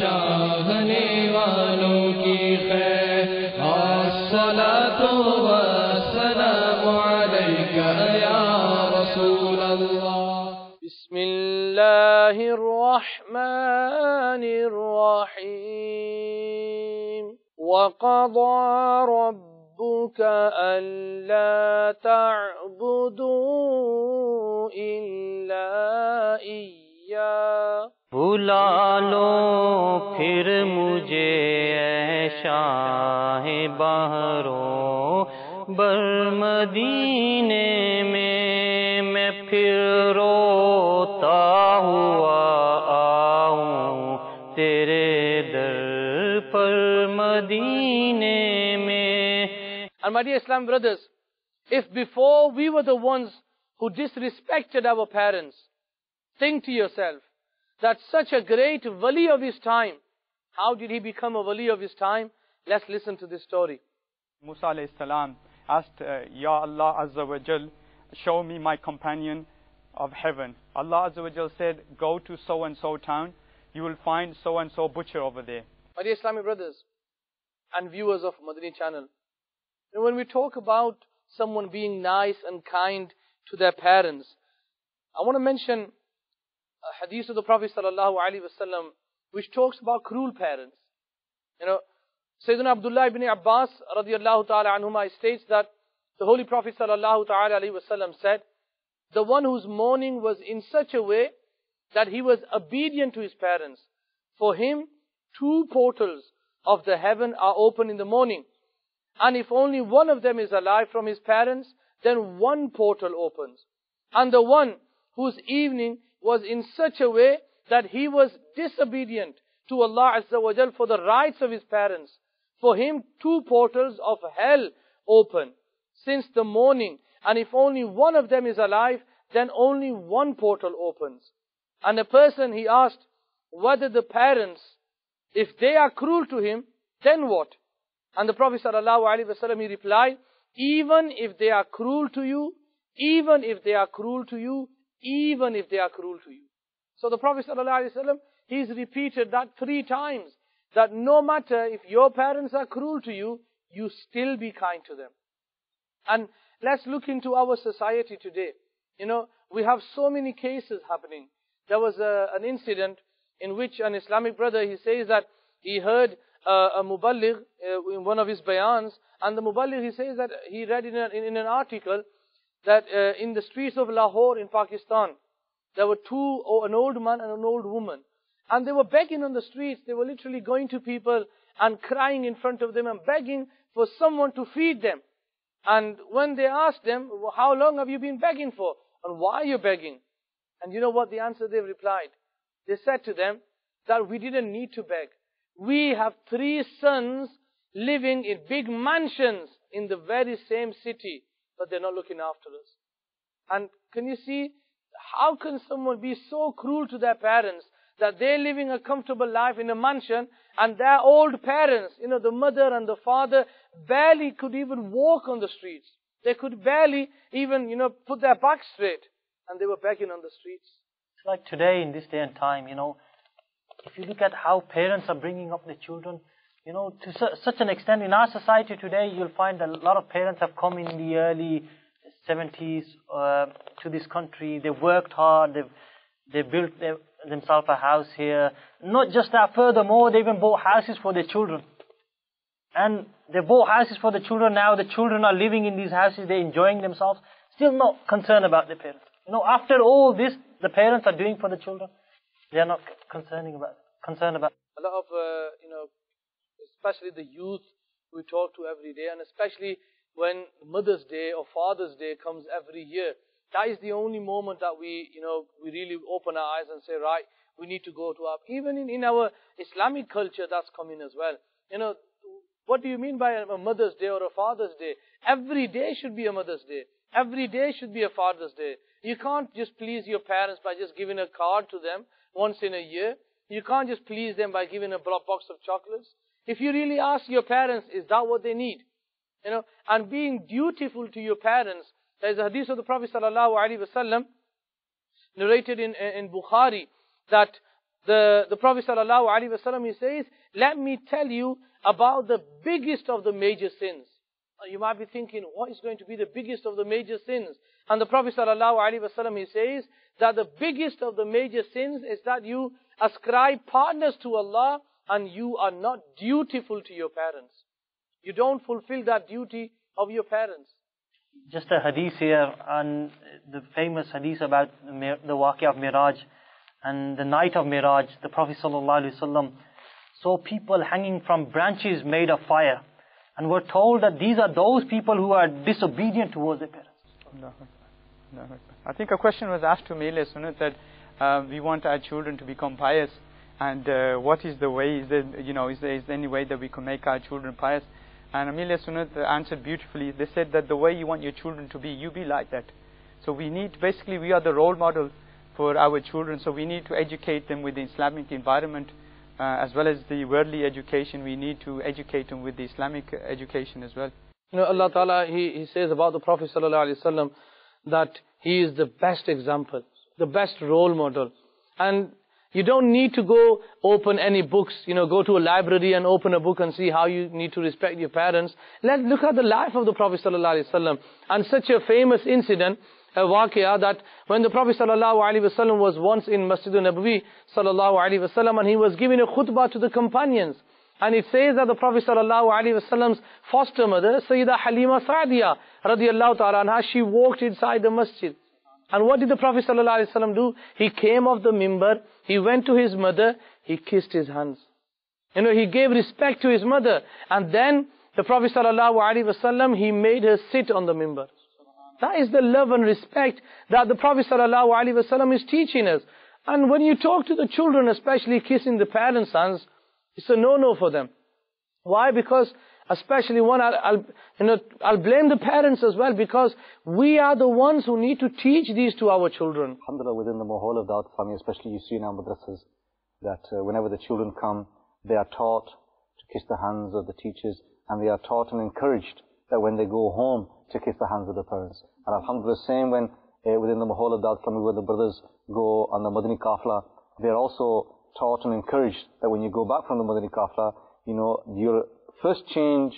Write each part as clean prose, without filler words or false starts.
चाहने वालों की खैर अस्सलातु वस्सलामु अलैका या रसूल अल्लाह। बिस्मिल्लाहिर रहमानिर रहीम। वक़ज़ा रब्बुका अल्ला तअबुदू इल्ला इय्या। बुला लो फिर मुझे ऐ शाहे बहरों बर मदीने में, मैं फिर रोता हुआ आऊं तेरे दर पर मदीने में। And my dear Islam brothers, if before we were the ones who disrespected our parents, think to yourself that such a great wali of his time, how did he become a wali of his time? Let's listen to this story. Musa alayhi salam asked, Ya Allah Azza wa Jal, show me my companion of heaven. Allah Azza wa Jal said, go to so and so town, you will find so and so butcher over there. My dear Islamic brothers and viewers of Madani channel, when we talk about someone being nice and kind to their parents, I want to mention a hadith of the Prophet sallallahu alaihi wasallam which talks about cruel parents. Sayyidina Abdullah ibn Abbas radiyallahu ta'ala anhuma states that the Holy Prophet sallallahu ta'ala alaihi wasallam said, the one whose mourning was in such a way that he was obedient to his parents, for him 2 portals of the heaven are open in the morning. And if only one of them is alive from his parents, then 1 portal opens. And the one whose evening was in such a way that he was disobedient to Allah Azza wa Jal for the rights of his parents, for him 2 portals of hell open since the morning. And if only one of them is alive, then only 1 portal opens. And the person, he asked whether the parents, if they are cruel to him, then what? And the Prophet sallallahu alaihi wasallam, he replied, even if they are cruel to you, even if they are cruel to you, even if they are cruel to you. So the Prophet sallallahu alaihi wasallam, he's repeated that 3 times, that no matter if your parents are cruel to you, you still be kind to them. And let's look into our society today. We have so many cases happening. There was an incident in which an Islamic brother, he says that he heard a muballigh in one of his bayans, and the muballigh, he says that he read in an article that in the streets of Lahore in Pakistan, there were an old man and an old woman, and they were begging on the streets. They were literally going to people and crying in front of them and begging for someone to feed them. And when they asked them, well, how long have you been begging for? And why are you begging? And you know what the answer they replied? They said to them that we didn't need to beg. We have 3 sons living in big mansions in the very same city, but they're not looking after us. And can you see, how can someone be so cruel to their parents that they're living a comfortable life in a mansion and their old parents, the mother and the father, barely could even walk on the streets. They could barely even, put their back straight, and they were begging on the streets. It's like today, in this day and time, if you look at how parents are bringing up their children, to such an extent, in our society today, you'll find that a lot of parents have come in the early 70s to this country. They've worked hard, they've built themselves a house here. Not just that, furthermore, they even bought houses for their children. And they bought houses for the children. Now the children are living in these houses, they're enjoying themselves, still not concerned about their parents. After all this, the parents are doing for the children, they are not concerned about. A lot of, especially the youth we talk to every day, and especially when Mother's Day or Father's Day comes every year, that is the only moment that we really open our eyes and say, right, we need to go to our, even in our Islamic culture, that's coming as well. What do you mean by a Mother's Day or a Father's Day? Every day should be a Mother's Day. Every day should be a Father's Day. You can't just please your parents by just giving a card to them once in a year. You can't just please them by giving a box of chocolates. If you really ask your parents, is that what they need? And being dutiful to your parents. There is a hadith of the Prophet sallallahu alaihi wasallam narrated in Bukhari that the Prophet ﷺ, he says, let me tell you about the biggest of the major sins. Now you might be thinking, what is going to be the biggest of the major sins? And the Prophet ﷺ, he says that the biggest of the major sins is that you ascribe partners to Allah and you are not dutiful to your parents. You don't fulfill that duty of your parents. Just a hadith here, and the famous hadith about the waqi of Miraj. And the night of Miraj, the Prophet ﷺ saw people hanging from branches made of fire. And we're told that these are those people who are disobedient towards their parents. I think a question was asked to me earlier, Sunat, that we want our children to become pious. And what is the way? Is there any way that we can make our children pious? And Amelia Sunat answered beautifully. They said that the way you want your children to be, you be like that. So we are the role model for our children. So we need to educate them with the Islamic environment, as well as the worldly education. We need to educate them with the Islamic education as well. You know, Allah Ta'ala, He says about the Prophet ﷺ that he is the best example, the best role model. And you don't need to go open any books, go to a library and open a book and see how you need to respect your parents. Let's look at the life of the Prophet ﷺ. And such a famous incident, a waqiyah, that when the Prophet ﷺ was once in Masjid al-Nabawi ﷺ, and he was giving a khutbah to the companions. And it says that the Prophet ﷺ's foster mother, Sayyidah Halima Sa'diyah radiyallahu ta'ala anha, she walked inside the masjid. And what did the Prophet ﷺ do? He came off the mimbar, he went to his mother, he kissed his hands. He gave respect to his mother. And then the Prophet ﷺ, he made her sit on the mimbar. That is the love and respect that the Prophet ﷺ is teaching us. And when you talk to the children, especially kissing the parents' hands, it's a no-no for them. Why? Because especially I'll blame the parents as well, because we are the ones who need to teach these to our children. Alhamdulillah, within the mahal of Dawat Islami, especially you see in our madrasas, that whenever the children come, they are taught to kiss the hands of the teachers, and they are taught and encouraged that when they go home to kiss the hands of the parents. And Alhamdulillah, same when within the mahal of Dawat Islami, where the brothers go on the Madani Qafla, they are also taught and encouraged that when you go back from the Madani Qafla, your first change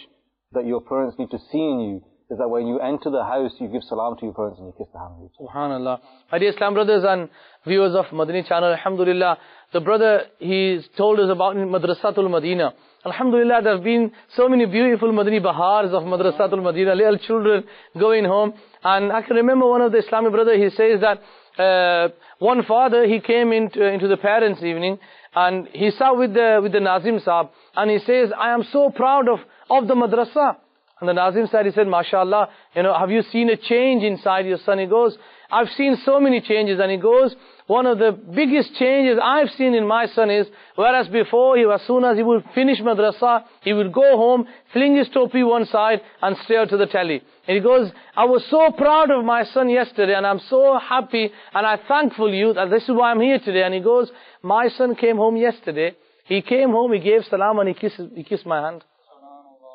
that your parents need to see in you is that when you enter the house, you give salam to your parents and you kiss the hand of each other. SubhanAllah. My dear Islam brothers and viewers of Madani channel, Alhamdulillah, the brother, he's told us about Madrasatul Madina. Alhamdulillah, there have been so many beautiful Madani Bahars of Madrasatul Madina, little children going home. And I can remember one of the Islamic brother, he says that one father, he came into the parents' evening, and he sat with the Nazim Sahab, and he says, I am so proud of the madrasa. And the Nazim said, he said, MashaAllah, have you seen a change inside your son? He goes, I've seen so many changes. And he goes, one of the biggest changes I've seen in my son is, whereas before, as soon as he would finish madrasa, he would go home, fling his topi one side and stare to the telly. And he goes, I was so proud of my son yesterday, and I'm so happy, and I'm thankful you that this is why I'm here today. And he goes, my son came home yesterday, he came home, he gave salam and he kissed my hand.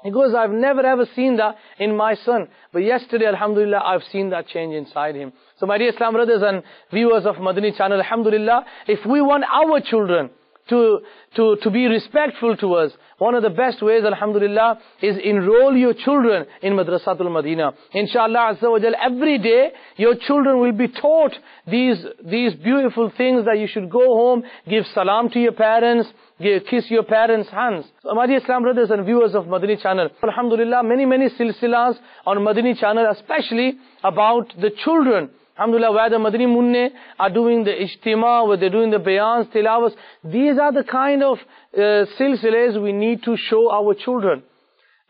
He goes, I've never ever seen that in my son. But yesterday, alhamdulillah, I've seen that change inside him. So my dear Islam brothers and viewers of Madani channel, alhamdulillah, if we want our children to be respectful to us, one of the best ways, alhamdulillah, is enroll your children in Madrasatul Madina. Inshallah Azza wa Jal, every day your children will be taught these beautiful things, that you should go home, give salam to your parents, kiss your parents' hands. So, my dear Islam brothers and viewers of Madani channel, alhamdulillah, many silsilas on Madani channel, especially about the children. Alhamdulillah, where the Madani Munne are doing the ijtima, where they're doing the bayans, tilawas. These are the kind of silsilas we need to show our children.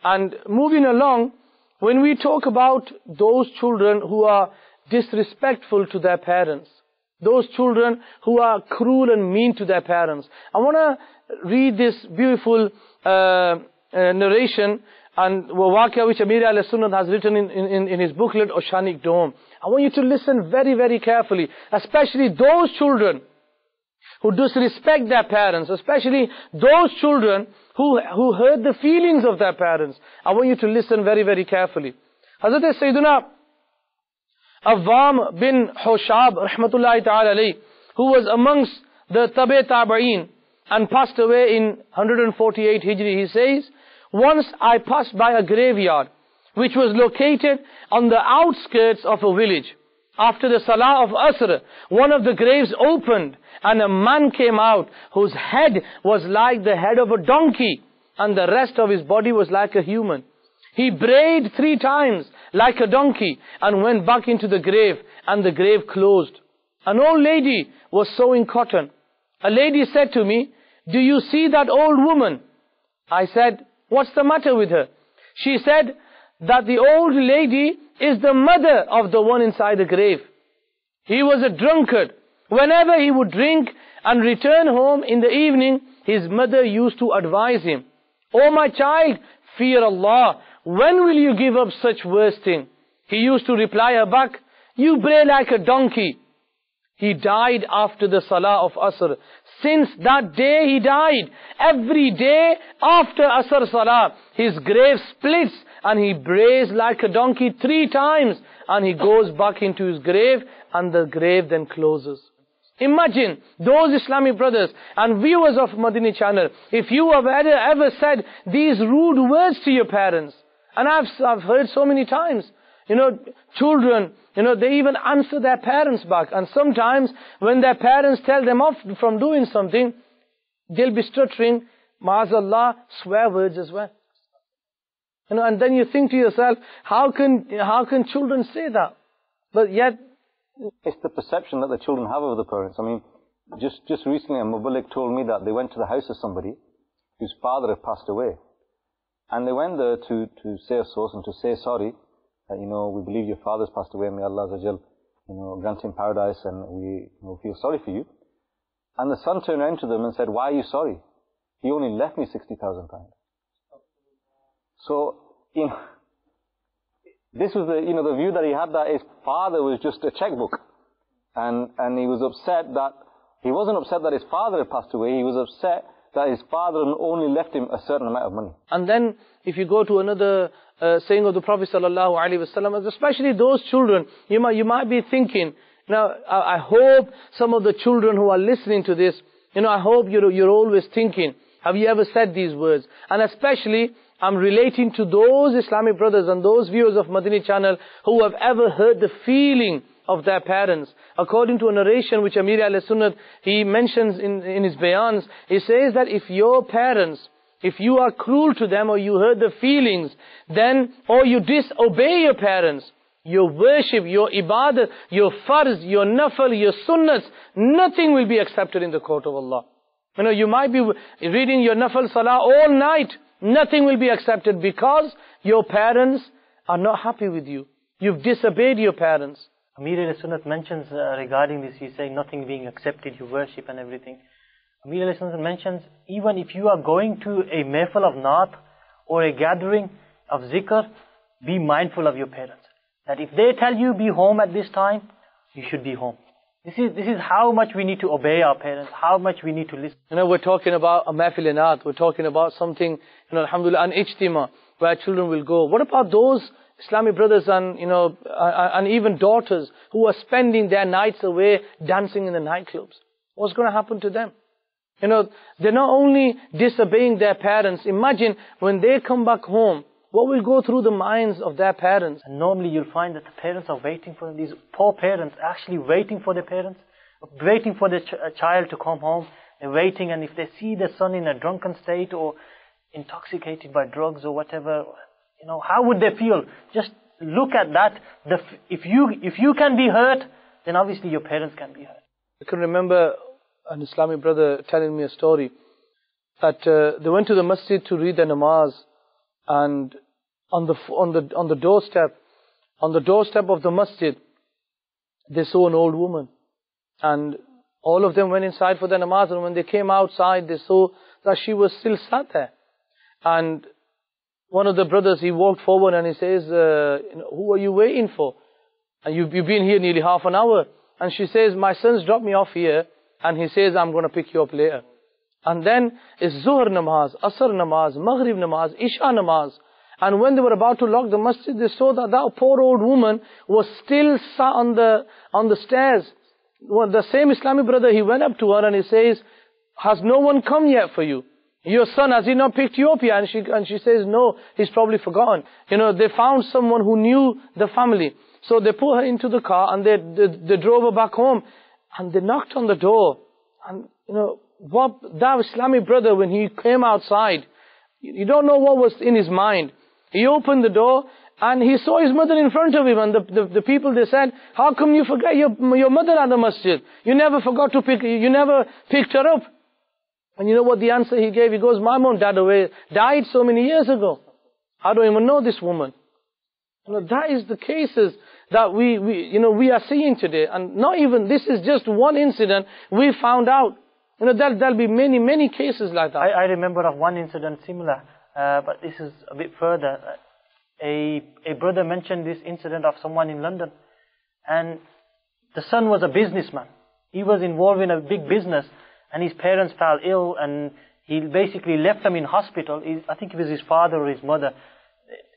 And moving along, when we talk about those children who are disrespectful to their parents, those children who are cruel and mean to their parents, I want to read this beautiful narration and waqia which Amir al-Sunnah has written in his booklet, Oceanic Dome. I want you to listen very carefully, especially those children who disrespect their parents, especially those children who hurt the feelings of their parents. I want you to listen very carefully. Hazrat Sayyiduna Awwam bin Hushab, rahmatullahi ta'ala alayhi, who was amongst the Tabi Tabi'in, and passed away in 148 Hijri. He says, once I passed by a graveyard which was located on the outskirts of a village. After the Salah of Asr, one of the graves opened and a man came out whose head was like the head of a donkey and the rest of his body was like a human. He brayed 3 times like a donkey and went back into the grave, and the grave closed. An old lady was sewing cotton. A lady said to me, "Do you see that old woman?" I said, "What's the matter with her?" She said that the old lady is the mother of the one inside the grave. He was a drunkard. Whenever he would drink and return home in the evening, his mother used to advise him, "Oh my child, fear Allah. When will you give up such worse thing?" He used to reply her back, "You bray like a donkey." He died after the Salah of Asr. Since that day he died. Every day after Asr Salah, his grave splits and he brays like a donkey 3 times and he goes back into his grave and the grave then closes. Imagine those Islamic brothers and viewers of Madani channel, if you have ever said these rude words to your parents, and I've heard so many times, children, they even answer their parents back, and sometimes when their parents tell them off from doing something, they'll be stuttering, Ma'azallah, swear words as well. And then you think to yourself, how can children say that? But yet, it's the perception that the children have of the parents. I mean, just recently a Muballigh told me that they went to the house of somebody whose father had passed away. And they went there to say a source and to say sorry. That, we believe your father's passed away, may Allah Azza wa Jal, grant him paradise, and we feel sorry for you. And the son turned around to them and said, "Why are you sorry? He only left me £60,000. So, this was the view that he had, that his father was just a checkbook. And he was upset that, he wasn't upset that his father had passed away, he was upset that his father only left him a certain amount of money. And then, if you go to another saying of the Prophet sallallahu alaihi wasallam, especially those children, you might be thinking, now I hope some of the children who are listening to this, I hope you're always thinking, have you ever said these words? And especially, I'm relating to those Islamic brothers and those viewers of Madani channel who have ever heard the feeling of their parents. According to a narration which Amir al-Sunnat, he mentions in his bayans, he says that if your parents, if you are cruel to them or you hurt the feelings, then, or you disobey your parents, your worship, your ibadah, your farz, your nafal, your sunnahs, nothing will be accepted in the court of Allah. You might be reading your nafal salah all night, nothing will be accepted because your parents are not happy with you. You've disobeyed your parents. Amir al-Sunnat mentions regarding this, he's saying nothing being accepted, you worship and everything. Amir al-Sunnat mentions, even if you are going to a mehfil of naat or a gathering of zikr, be mindful of your parents. That if they tell you be home at this time, you should be home. This is how much we need to obey our parents, how much we need to listen. We're talking about a mehfil naat, we're talking about something, alhamdulillah, an ijtima, where children will go. What about those Islamic brothers and, and even daughters who are spending their nights away dancing in the nightclubs? What's going to happen to them? They're not only disobeying their parents. Imagine when they come back home, what will go through the minds of their parents? And normally you'll find that the parents are waiting for them. These poor parents actually waiting for their parents, waiting for the child to come home. They're waiting, and if they see their son in a drunken state or intoxicated by drugs or whatever, how would they feel? Just look at that. If you can be hurt, then obviously your parents can be hurt. I can remember an Islamic brother telling me a story that they went to the masjid to read the namaz, and on the doorstep of the masjid, they saw an old woman, and all of them went inside for the namaz, and when they came outside, they saw that she was still sat there. And one of the brothers, he walked forward and he says, who are you waiting for? And you've been here nearly half an hour. And she says, my son's dropped me off here, and he says, I'm going to pick you up later. And then it's Zuhr namaz, Asr namaz, Maghrib namaz, Isha namaz. And when they were about to lock the masjid, they saw that poor old woman was still sat on the stairs. Well, the same Islamic brother, he went up to her and he says, has no one come yet for you? Your son, has he not picked you up yet? And she says, no, he's probably forgotten. They found someone who knew the family. So they put her into the car and they drove her back home. And they knocked on the door. And, that Islamic brother, when he came outside, you don't know what was in his mind. He opened the door and he saw his mother in front of him. And the people, they said, how come you forget your mother at the masjid? You never picked her up. And you know what the answer he gave? He goes, my mom died so many years ago. I don't even know this woman. That is the cases that we are seeing today. And not even, this is just one incident we found out. There'll be many, many cases like that. I remember of one incident similar, but this is a bit further. A brother mentioned this incident of someone in London. And the son was a businessman. He was involved in a big business. And his parents fell ill and he basically left them in hospital. I think it was his father or his mother.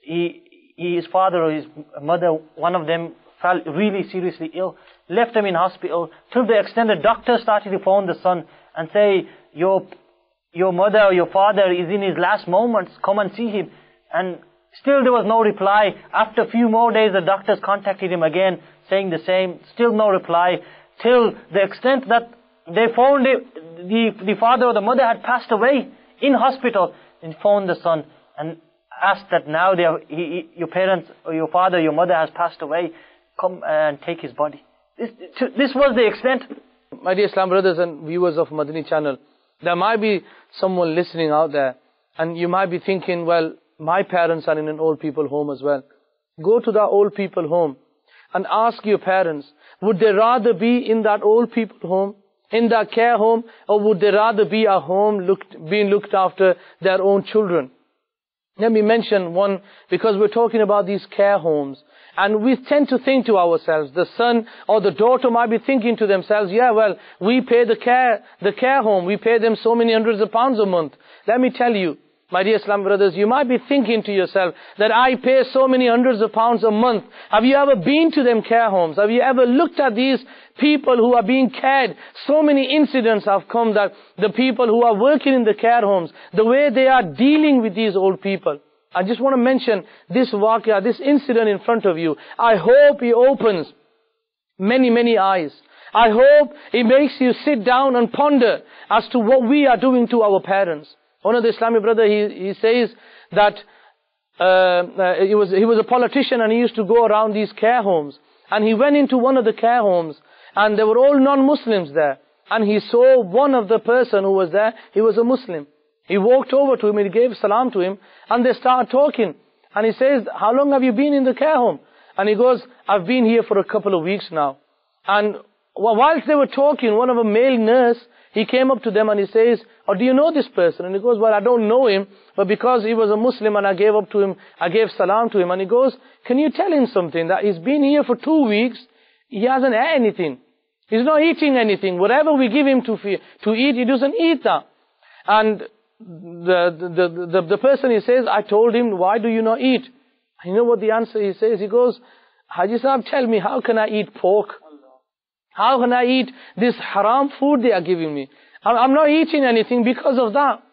His father or his mother, one of them fell really seriously ill. Left them in hospital till the extent the doctor started to phone the son and say, your mother or your father is in his last moments, come and see him. And still there was no reply. After a few more days the doctors contacted him again saying the same. Still no reply. Till the extent that they phoned the father or the mother had passed away in hospital, and phoned the son and asked that now your parents or your father or your mother has passed away, come and take his body. This was the extent. My dear Islam brothers and viewers of Madani channel, there might be someone listening out there and you might be thinking, well, my parents are in an old people home as well. Go to that old people home and ask your parents, would they rather be in that old people home, in that care home, or would they rather be at home being looked after their own children? Let me mention one, because we're talking about these care homes. And we tend to think to ourselves, the son or the daughter might be thinking to themselves, yeah, well, we pay the care home, we pay them so many hundreds of pounds a month. Let me tell you, my dear Islam brothers, you might be thinking to yourself that I pay so many hundreds of pounds a month. Have you ever been to them care homes? Have you ever looked at these people who are being cared? So many incidents have come that the people who are working in the care homes, the way they are dealing with these old people. I just want to mention this waqia, this incident in front of you. I hope it opens many, many eyes. I hope it makes you sit down and ponder as to what we are doing to our parents. One of the Islamic brother, he says that he was a politician and he used to go around these care homes. And he went into one of the care homes and there were all non-Muslims there. And he saw one of the person who was there, he was a Muslim. He walked over to him and he gave salam to him and they started talking. And he says, how long have you been in the care home? And he goes, I've been here for a couple of weeks now. And whilst they were talking, one of a male nurse, he came up to them and he says, oh, do you know this person? And he goes, well, I don't know him, but because he was a Muslim and I gave salam to him. And he goes, can you tell him something? That he's been here for 2 weeks, he hasn't had anything. He's not eating anything. Whatever we give him to eat, he doesn't eat that. And the person, he says, I told him, why do you not eat? And you know what the answer he says? He goes, Haji Sahab, tell me, how can I eat pork? How can I eat this haram food they are giving me? I'm not eating anything because of that.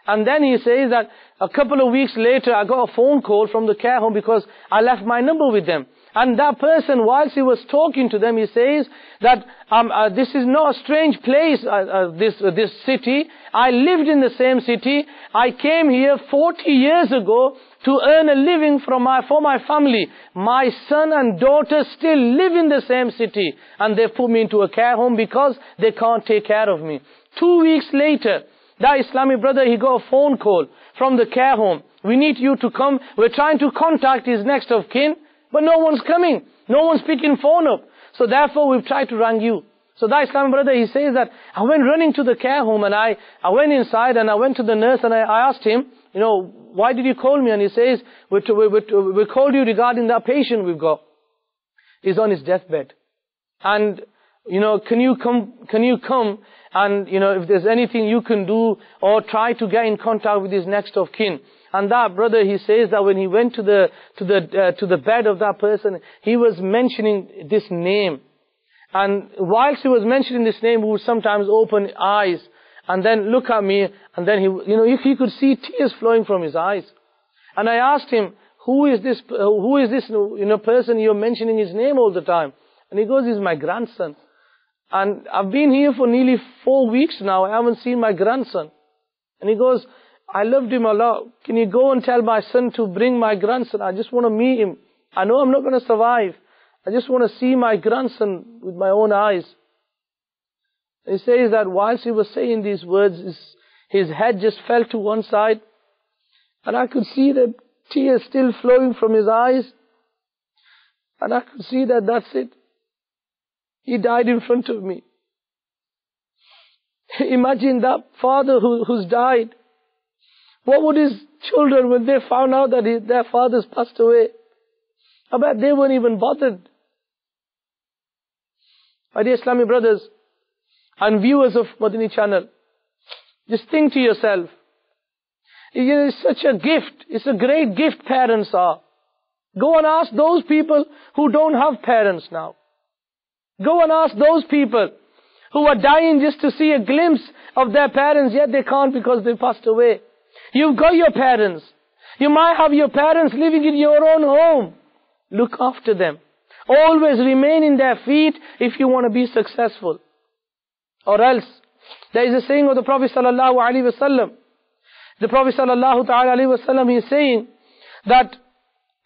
And then he says that a couple of weeks later, I got a phone call from the care home because I left my number with them. And that person, whilst he was talking to them, he says that this is not a strange place, this city. I lived in the same city. I came here 40 years ago to earn a living for my family. My son and daughter still live in the same city. And they put me into a care home because they can't take care of me. 2 weeks later, that Islamic brother, he got a phone call from the care home. We need you to come. We're trying to contact his next of kin, but no one's coming. No one's picking phone up. So therefore, we've tried to ring you. So that Islamic brother, he says that I went running to the care home and I went inside and I went to the nurse and I asked him, why did you call me? And he says, we called you regarding that patient we've got. He's on his deathbed. And, can you come and, if there's anything you can do or try to get in contact with his next of kin. And that brother, he says that when he went to the bed of that person, he was mentioning this name. And whilst he was mentioning this name, he would sometimes open eyes and then look at me, and then he could see tears flowing from his eyes. And I asked him, who is this person you're mentioning his name all the time? And he goes, he's my grandson. And I've been here for nearly 4 weeks now. I haven't seen my grandson. And he goes, I loved him a lot. Can you go and tell my son to bring my grandson? I just want to meet him. I know I'm not going to survive. I just want to see my grandson with my own eyes. He says that whilst he was saying these words, his head just fell to one side. And I could see the tears still flowing from his eyes. And I could see that that's it. He died in front of me. Imagine that father who's died. What would his children, when they found out that their father's passed away? I bet they weren't even bothered. My dear Islamic brothers and viewers of Madani Channel, just think to yourself, it's such a gift. It's a great gift parents are. Go and ask those people who don't have parents now. Go and ask those people who are dying just to see a glimpse of their parents, yet they can't because they passed away. You've got your parents. You might have your parents living in your own home. Look after them. Always remain in their feet if you want to be successful. Or else, there is a saying of the Prophet sallallahu alaihi wasallam. The Prophet sallallahu alaihi wasallam, he is saying that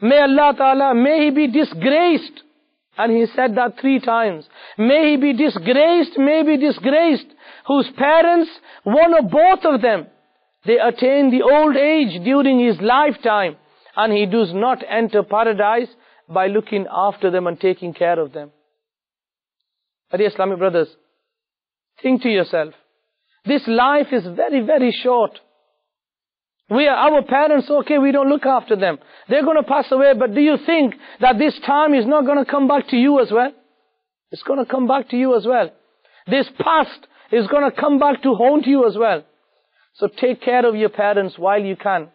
may Allah Ta'ala, may he be disgraced. And he said that 3 times. May he be disgraced, whose parents, one or both of them, they attain the old age during his lifetime, and he does not enter paradise by looking after them and taking care of them. My dear Islamic brothers, think to yourself, this life is very, very short. Our parents, okay, we don't look after them. They're going to pass away, but do you think that this time is not going to come back to you as well? It's going to come back to you as well. This past is going to come back to haunt you as well. So take care of your parents while you can.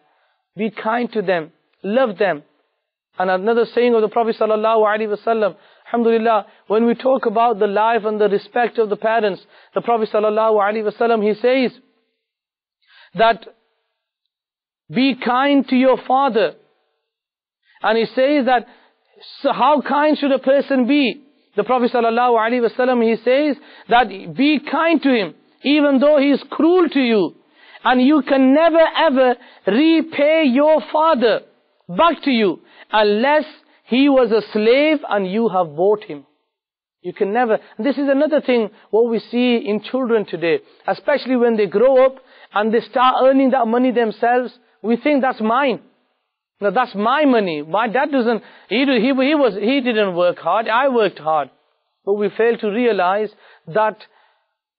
Be kind to them. Love them. And another saying of the Prophet sallallahu alaihi wasallam, alhamdulillah, when we talk about the life and the respect of the parents, the Prophet sallallahu alaihi wasallam, he says that be kind to your father. And he says that, so how kind should a person be? The Prophet sallallahu alaihi wasallam, he says that be kind to him, even though he is cruel to you. And you can never ever repay your father back to you unless he was a slave and you have bought him. You can never. This is another thing what we see in children today, especially when they grow up and they start earning that money themselves. We think that's mine. No, that's my money. My dad doesn't, he didn't work hard. I worked hard. But we fail to realize that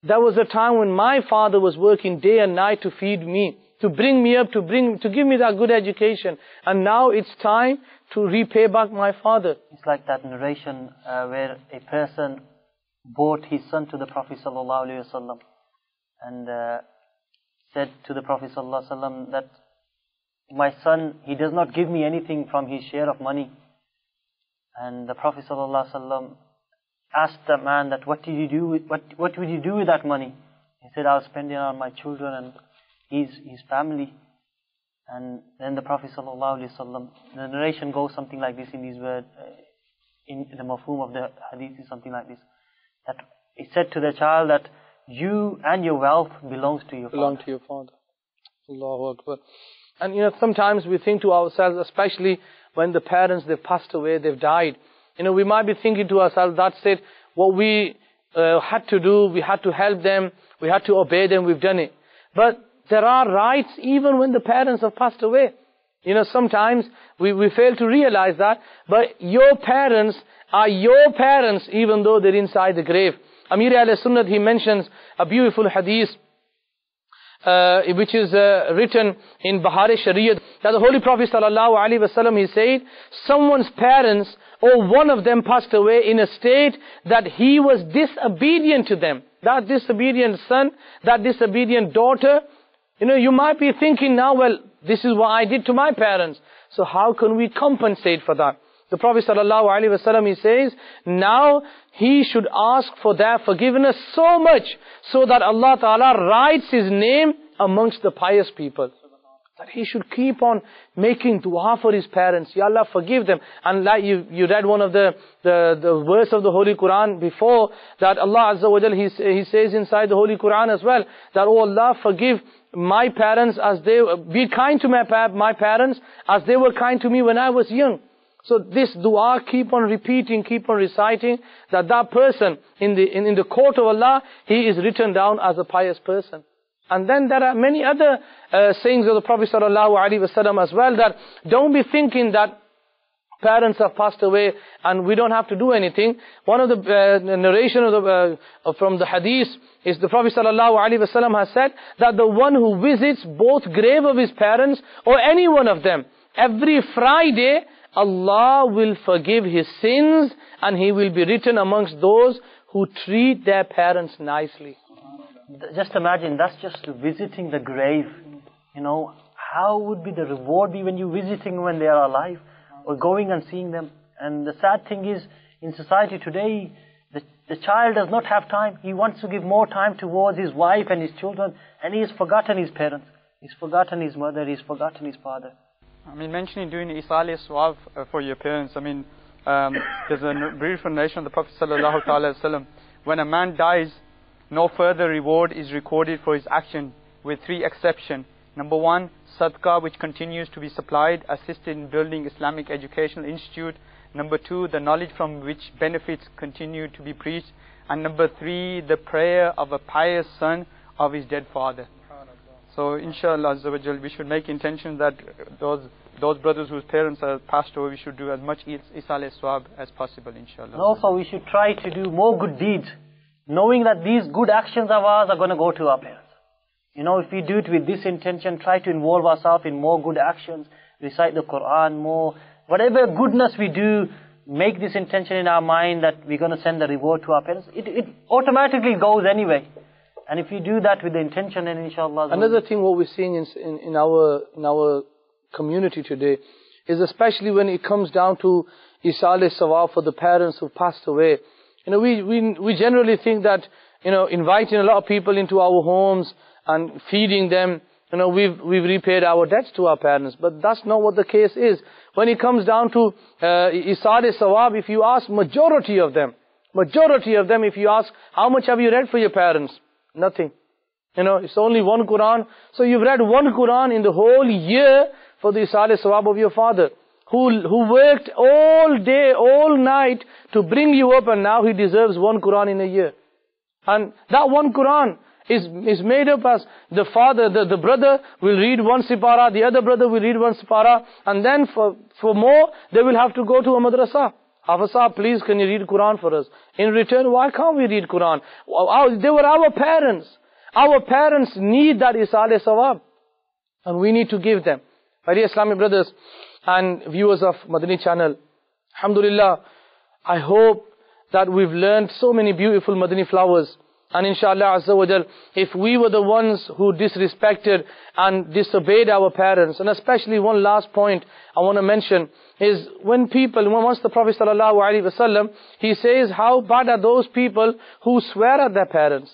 there was a time when my father was working day and night to feed me, to bring me up, to give me that good education. And now it's time to repay back my father. It's like that narration where a person brought his son to the Prophet sallallahu alaihi wasallam and said to the Prophet sallallahu alaihi wasallam that my son, he does not give me anything from his share of money. And the Prophet sallallahu alaihi wasallam asked the man that what would you do with that money? He said, I'll spend it on my children and his family. And then the Prophet sallallahu alaihi wasallam, the narration goes something like this in these words, in the mafhum of the hadith is something like this, that he said to the child that you and your wealth belongs to your father. Allahu Akbar. And sometimes we think to ourselves, especially when the parents, they've passed away, they've died. We might be thinking to ourselves, that's it, what we had to do, we had to help them, we had to obey them, we've done it. But there are rights even when the parents have passed away. Sometimes we fail to realize that, but your parents are your parents even though they're inside the grave. Amir al-Sunnat, he mentions a beautiful hadith, which is written in Bahar-e-Shariat, that the Holy Prophet ﷺ, he said, someone's parents or one of them passed away in a state that he was disobedient to them. That disobedient son, that disobedient daughter, you might be thinking now, well, this is what I did to my parents. So how can we compensate for that? the Prophet ﷺ, he says, now he should ask for their forgiveness so much so that Allah Ta'ala writes his name amongst the pious people. That he should keep on making dua for his parents. Ya Allah, forgive them. And like you read one of the verse of the Holy Quran before, that Allah Azza wa Jal, he says inside the Holy Quran as well, that, oh Allah, forgive my parents as be kind to my parents as they were kind to me when I was young. So this dua, keep on repeating, keep on reciting, that person in the court of Allah, he is written down as a pious person. And then there are many other sayings of the Prophet ﷺ as well, that don't be thinking that parents have passed away and we don't have to do anything. One of the narration from the hadith is the Prophet ﷺ has said that the one who visits both grave of his parents or any one of them, every Friday, Allah will forgive his sins and he will be written amongst those who treat their parents nicely. Just imagine, that's just visiting the grave. You know, how would be the reward be when you're visiting when they are alive, or going and seeing them? And the sad thing is, in society today, the child does not have time. He wants to give more time towards his wife and his children, and he has forgotten his parents. He's forgotten his mother, he's forgotten his father. I mean, mentioning doing Isal Swab for your parents, I mean, there's a beautiful narration of the Prophet ﷺ. When a man dies, no further reward is recorded for his action, with 3 exceptions. Number 1, sadaqah, which continues to be supplied, assisted in building Islamic Educational Institute. Number 2, the knowledge from which benefits continue to be preached. And number 3, the prayer of a pious son of his dead father. So inshallah Azza wa Jal, we should make intention that those brothers whose parents are passed away, we should do as much Isal Swab as possible, inshallah. And also we should try to do more good deeds, knowing that these good actions of ours are going to go to our parents. You know, if we do it with this intention, try to involve ourselves in more good actions, recite the Quran more, whatever goodness we do, make this intention in our mind that we're going to send the reward to our parents. It automatically goes anyway. And if you do that with the intention, then inshallah... Another thing what we're seeing in our community today is, especially when it comes down to Isal Sawab for the parents who passed away. You know, we generally think that, you know, inviting a lot of people into our homes and feeding them, you know, we've repaid our debts to our parents. But that's not what the case is. When it comes down to Isal Sawab, if you ask majority of them, if you ask, how much have you read for your parents? Nothing. You know, it's only 1 Quran. So you've read 1 Quran in the whole year for the Isal Sawab of your father, who worked all day, all night to bring you up, and now he deserves 1 Quran in a year. And that 1 Quran is made up as the father, the brother will read 1 sipara, the other brother will read 1 sipara, and then for more, they will have to go to a madrasa. Hafiz Sahab, please can you read Quran for us? In return, why can't we read Quran? They were our parents. Our parents need that Isal Sawab. And we need to give them. My dear Islamic brothers and viewers of Madani channel, alhamdulillah, I hope that we've learned so many beautiful Madani flowers. And inshallah Azza wa Jal, if we were the ones who disrespected and disobeyed our parents, and especially one last point I want to mention is once the Prophet ﷺ, he says, how bad are those people who swear at their parents?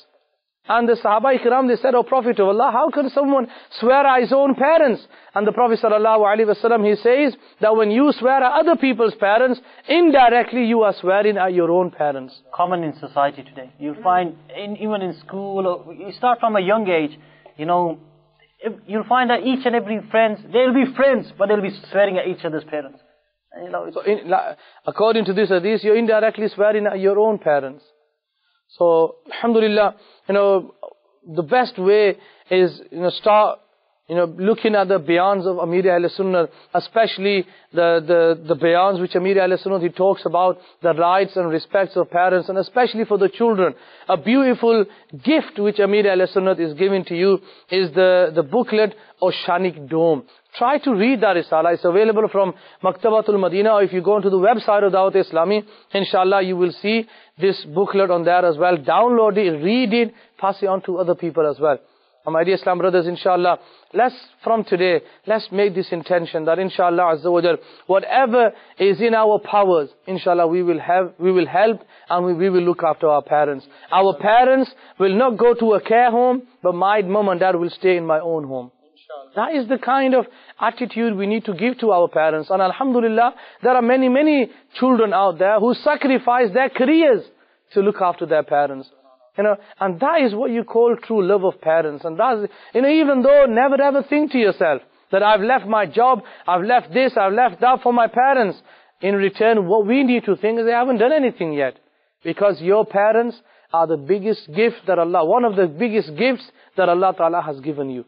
And the Sahaba Ikram, they said, O Prophet of Allah, how can someone swear at his own parents? And the Prophet ﷺ, he says that when you swear at other people's parents, indirectly you are swearing at your own parents. Common in society today. You'll find, even in school, you start from a young age, you know, you'll find that each and every friends, they'll be friends, but they'll be swearing at each other's parents. You know, so according to this hadith, you're indirectly swearing at your own parents. So, alhamdulillah, you know, the best way is, you know, start, you know, looking at the bayans of Amir Ahl Sunnah, especially the bayans which Amir Ahl Sunnah, he talks about the rights and respects of parents, and especially for the children. A beautiful gift which Amir Ahl Sunnah is giving to you is the booklet Oshanik Dome. Try to read that Risala. It's available from Maktabatul Madina, or if you go onto the website of Dawat Islami, inshallah you will see this booklet on there as well. Download it, read it, pass it on to other people as well. And my dear Islam brothers, inshallah, from today, let's make this intention that inshallah Azza wa Jal, whatever is in our powers, inshallah we will help and we will look after our parents. Our parents will not go to a care home, but my mom and dad will stay in my own home. That is the kind of attitude we need to give to our parents. And alhamdulillah, there are many, many children out there who sacrifice their careers to look after their parents. And that is what you call true love of parents. And that's, even though never ever think to yourself that I've left my job, I've left this, I've left that for my parents. In return, what we need to think is they haven't done anything yet. Because your parents are the biggest gift that one of the biggest gifts that Allah Ta'ala has given you.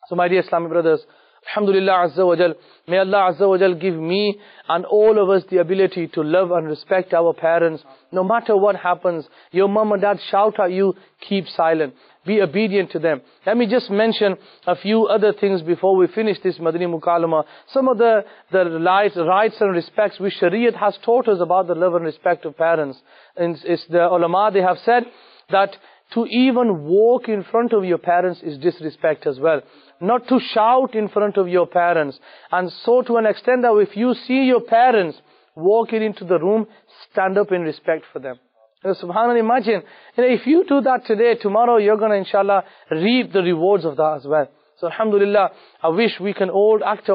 So my dear Islamic brothers, alhamdulillah Azza wa Jal, may Allah Azza wa Jal give me and all of us the ability to love and respect our parents. No matter what happens, your mom and dad shout at you, keep silent. Be obedient to them. Let me just mention a few other things before we finish this Madani Mukalama. Some of the rights and respects which Shariat has taught us about the love and respect of parents. And it's the ulama, they have said that to even walk in front of your parents is disrespect as well. Not to shout in front of your parents. And so to an extent that if you see your parents walking into the room, stand up in respect for them. Subhanallah, imagine, if you do that today, tomorrow you're going to inshallah reap the rewards of that as well. So alhamdulillah, I wish we can all act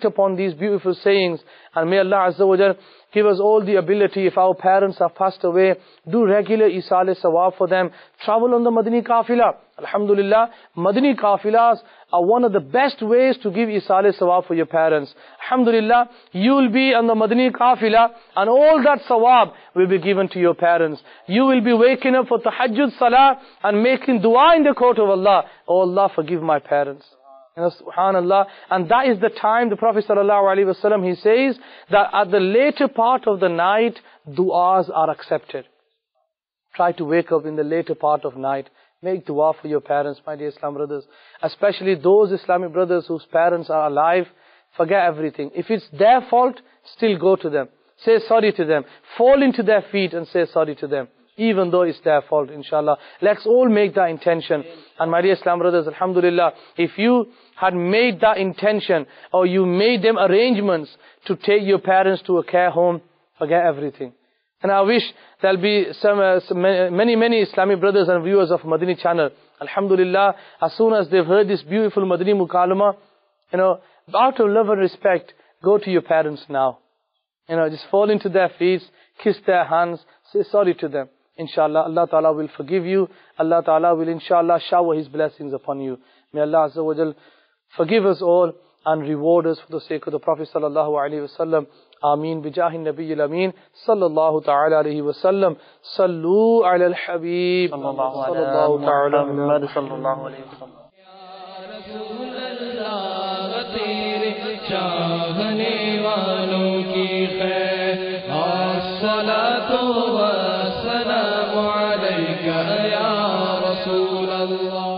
upon these beautiful sayings. And may Allah Azza wa Jal give us all the ability, if our parents have passed away, do regular Isale Sawab for them. Travel on the Madani Qafila. Alhamdulillah, Madani Qafilas are one of the best ways to give Isale Sawab for your parents. Alhamdulillah, you will be on the Madani Qafila and all that Sawab will be given to your parents. You will be waking up for Tahajjud Salah and making dua in the court of Allah. Oh Allah, forgive my parents. Subhanallah. And that is the time the Prophet ﷺ, he says that at the later part of the night, du'as are accepted. Try to wake up in the later part of night. Make dua for your parents, my dear Islam brothers. Especially those Islamic brothers whose parents are alive. Forget everything. If it's their fault, still go to them. Say sorry to them. Fall into their feet and say sorry to them. Even though it's their fault, inshallah. Let's all make that intention. And my dear Islam brothers, alhamdulillah, if you had made that intention, or you made them arrangements to take your parents to a care home, forget everything. And I wish there'll be many Islamic brothers and viewers of Madani channel. Alhamdulillah, as soon as they've heard this beautiful Madani Mukalama, out of love and respect, go to your parents now. Just fall into their feet, kiss their hands, say sorry to them. Inshallah, Allah Ta'ala will forgive you. Allah Ta'ala will inshallah shower His blessings upon you. May Allah Azza wa Jal forgive us all and reward us for the sake of the Prophet Sallallahu Alaihi Wasallam. Ameen. Bijahi Nabiyil Ameen. Sallallahu Ta'ala Alaihi Wasallam. Sallu ala al-Habib. Sallallahu Ta'ala Muhammad Sallallahu Alaihi Wasallam. चाहने वालों की खैर अस्सलातु वस्सलामु अलैका या रसूल अल्लाह।